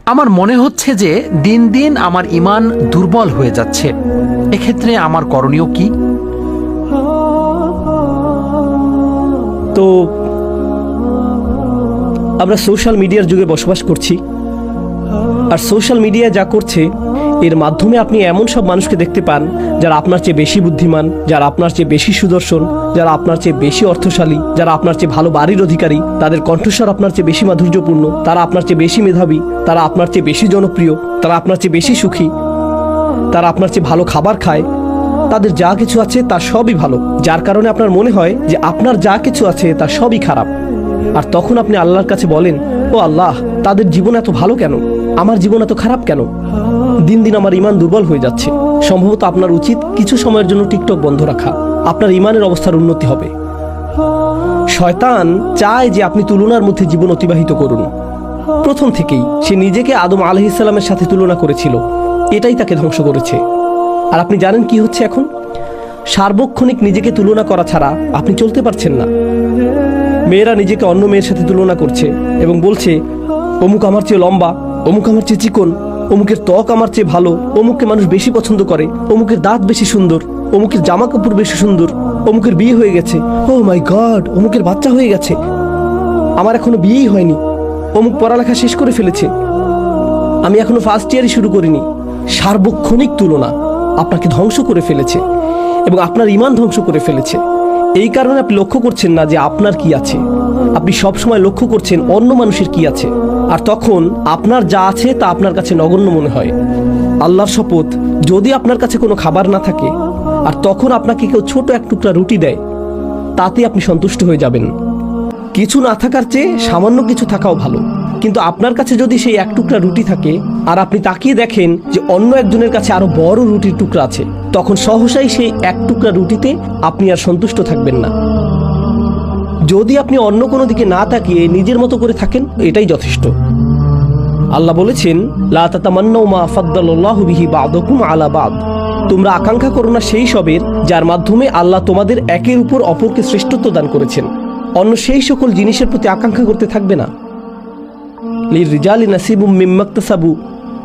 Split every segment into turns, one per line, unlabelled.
আমার মনে হচ্ছে যে দিন দিন আমার ঈমান দুর্বল হয়ে যাচ্ছে। এক্ষেত্রে আমার করণীয় কি?
তো আমরা সোশ্যাল মিডিয়ার যুগে বসবাস করছি, আর সোশ্যাল মিডিয়া যা করছে এর মাধ্যমে আপনি এমন সব মানুষকে দেখতে পান যারা আপনার চেয়ে বেশি বুদ্ধিমান, যারা আপনার চেয়ে বেশি সুদর্শন, যারা আপনার চেয়ে বেশি অর্থশালী, যারা আপনার চেয়ে ভালো বাড়ির অধিকারী, তাদের কণ্ঠস্বর আপনার চেয়ে বেশি মাধুর্যপূর্ণ, তারা আপনার চেয়ে বেশি মেধাবী, তারা আপনার চেয়ে বেশি জনপ্রিয়, তারা আপনার চেয়ে বেশি সুখী, তারা আপনার চেয়ে ভালো খাবার খায়, তাদের যা কিছু আছে তা সবই ভালো, যার কারণে আপনার মনে হয় যে আপনার যা কিছু আছে তা সবই খারাপ। আর তখন আপনি আল্লাহর কাছে বলেন, ও আল্লাহ, তাদের জীবন এত ভালো কেন, আমার জীবন এত খারাপ কেন? দিন দিন আমার ঈমান দুর্বল হয়ে যাচ্ছে। সম্ভবত আপনার উচিত কিছু সময়ের জন্য টিকটক বন্ধ রাখা, আপনার ঈমানের অবস্থার উন্নতি হবে। শয়তান চায় যে আপনি তুলনার মধ্যে জীবন অতিবাহিত করুন। প্রথম থেকেই সে নিজেকে আদম আলাইহিস সালামের সাথে তুলনা করেছিল, এটাই তাকে ধ্বংস করেছে। আর আপনি জানেন কি হচ্ছে এখন? সার্বক্ষণিক নিজেকে তুলনা করা ছাড়া আপনি চলতে পারছেন না। মেয়েরা নিজেকে অন্য মেয়ের সাথে তুলনা করছে এবং বলছে, অমুক আমার চেয়ে লম্বা, অমুক আমার চেয়ে চিকন, অমুকের ত্বক আমার চেয়ে ভালো, অমুককে মানুষ বেশি পছন্দ করে, অমুকের দাঁত বেশি সুন্দর, অমুকের জামা কাপড় বেশি সুন্দর, অমুকের বিয়ে হয়ে গেছে, ও মাই গড, অমুকের বাচ্চা হয়ে গেছে, আমার এখনো বিয়েই হয়নি, অমুক পড়ালেখা শেষ করে ফেলেছে, আমি এখনো ফার্স্ট ইয়ারই শুরু করিনি। সার্বক্ষণিক তুলনা আপনাকে ধ্বংস করে ফেলেছে এবং আপনার ঈমান ধ্বংস করে ফেলেছে। এই কারণে আপনি লক্ষ্য করছেন না যে আপনার কি আছে, আপনি সব সময় লক্ষ্য করছেন অন্য মানুষের কি আছে, আর তখন আপনার যা আছে তা আপনার কাছে নগণ্য মনে হয়। আল্লাহর শপথ, যদি আপনার কাছে কোনো খাবার না থাকে আর তখন আপনাকে কেউ ছোট এক টুকরা রুটি দেয়, তাতে আপনি সন্তুষ্ট হয়ে যাবেন। কিছু না থাকার চেয়ে সামান্য কিছু থাকাও ভালো। কিন্তু আপনার কাছে যদি সেই এক টুকরা রুটি থাকে আর আপনি তাকিয়ে দেখেন যে অন্য একজনের কাছে আরো বড় রুটির টুকরা আছে, তখন সহসাই সেই এক টুকরা রুটিতে আপনি আর সন্তুষ্ট থাকবেন না। যদি আপনি অন্য কোনো দিকে না তাকিয়ে নিজের মতো করে থাকেন, এটাই যথেষ্ট। আল্লাহ বলেছেন, লা তাতামান্নাউ মা ফাদ্দালাল্লাহু বিহি বা'দাকুম আলা বা'দ। তোমরা আকাঙ্ক্ষা করো না সেই সবের যার মাধ্যমে আল্লাহ তোমাদের একের উপর অপরকে শ্রেষ্ঠত্ব দান করেছেন। অন্য সেই সকল জিনিসের প্রতি আকাঙ্ক্ষা করতে থাকবে না। লিররিজালি নাসিবুম মিম্মা ইকতাসাবু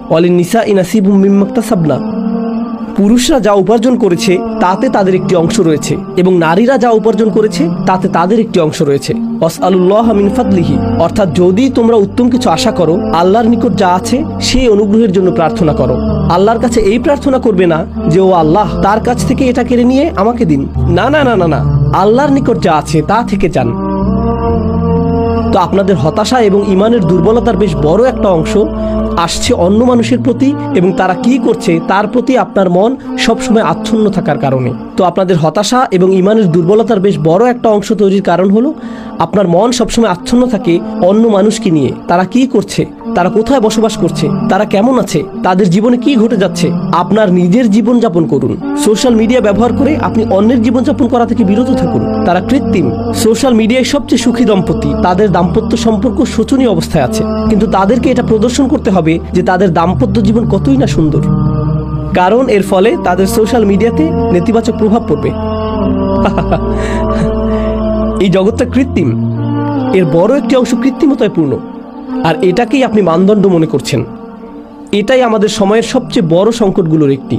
ওয়া লিন-নিসাই নাসিবুম মিম্মা ইকতাসাবনা। পুরুষরা যা উপার্জন করেছে তাতে তাদের একটি অংশ রয়েছে এবং নারীরা যা উপার্জন করেছে তাতে তাদের একটি অংশ রয়েছে। ওয়াসআলুল্লাহ মিন ফাদলিহি, অর্থাৎ যদি তোমরা উত্তম কিছু আশা করো, আল্লাহর নিকট যা আছে সেই অনুগ্রহের জন্য প্রার্থনা করো। আল্লাহর কাছে এই প্রার্থনা করবে না যে ও আল্লাহ, তার কাছ থেকে এটা কেড়ে নিয়ে আমাকে দিন। না না না না না, আল্লাহর নিকট যা আছে তা থেকে চান। তো আপনাদের হতাশা এবং ঈমানের দুর্বলতার বেশ বড় একটা অংশ আসছে অন্য মানুষের প্রতি এবং তারা কি করছে তার প্রতি আপনার মন সবসময় আচ্ছন্ন থাকার কারণে। তো আপনাদের হতাশা এবং ঈমানের দুর্বলতার বেশ বড় একটা অংশ তৈরির কারণ হলো আপনার মন সবসময় আচ্ছন্ন থাকে অন্য মানুষকে নিয়ে। তারা কি করছে, তারা কোথায় বসবাস করছে, তারা কেমন আছে, তাদের জীবনে কি ঘটে যাচ্ছে। আপনার নিজের জীবন যাপন করুন। সোশ্যাল মিডিয়া ব্যবহার করে আপনি অন্যের জীবন যাপন করা থেকে বিরত থাকুন। তারা কৃত্রিম। সোশ্যাল মিডিয়ায় সবচেয়ে সুখী দম্পতি, তাদের দাম্পত্য সম্পর্ক শোচনীয় অবস্থায় আছে, কিন্তু তাদেরকে এটা প্রদর্শন করতে হবে যে তাদের দাম্পত্য জীবন কতই না সুন্দর, কারণ এর ফলে তাদের সোশ্যাল মিডিয়াতে নেতিবাচক প্রভাব পড়বে। এই জগৎটা কৃত্রিম, এর বড় একটি অংশ কৃত্রিমতায় পূর্ণ, আর এটাকেই আপনি মানদণ্ড মনে করছেন। এটাই আমাদের সময়ের সবচেয়ে বড় সংকটগুলোর একটি।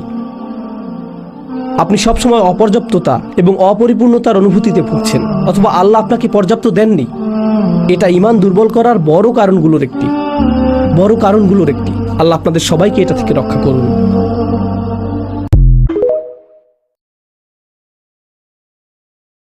আপনি সবসময় অপর্যাপ্ততা এবং অপরিপূর্ণতার অনুভূতিতে ভুগছেন, অথবা আল্লাহ আপনাকে পর্যাপ্ত দেননি। এটা ঈমান দুর্বল করার বড় কারণগুলোর একটি। আল্লাহ আপনাদের সবাইকে এটা থেকে রক্ষা করুন।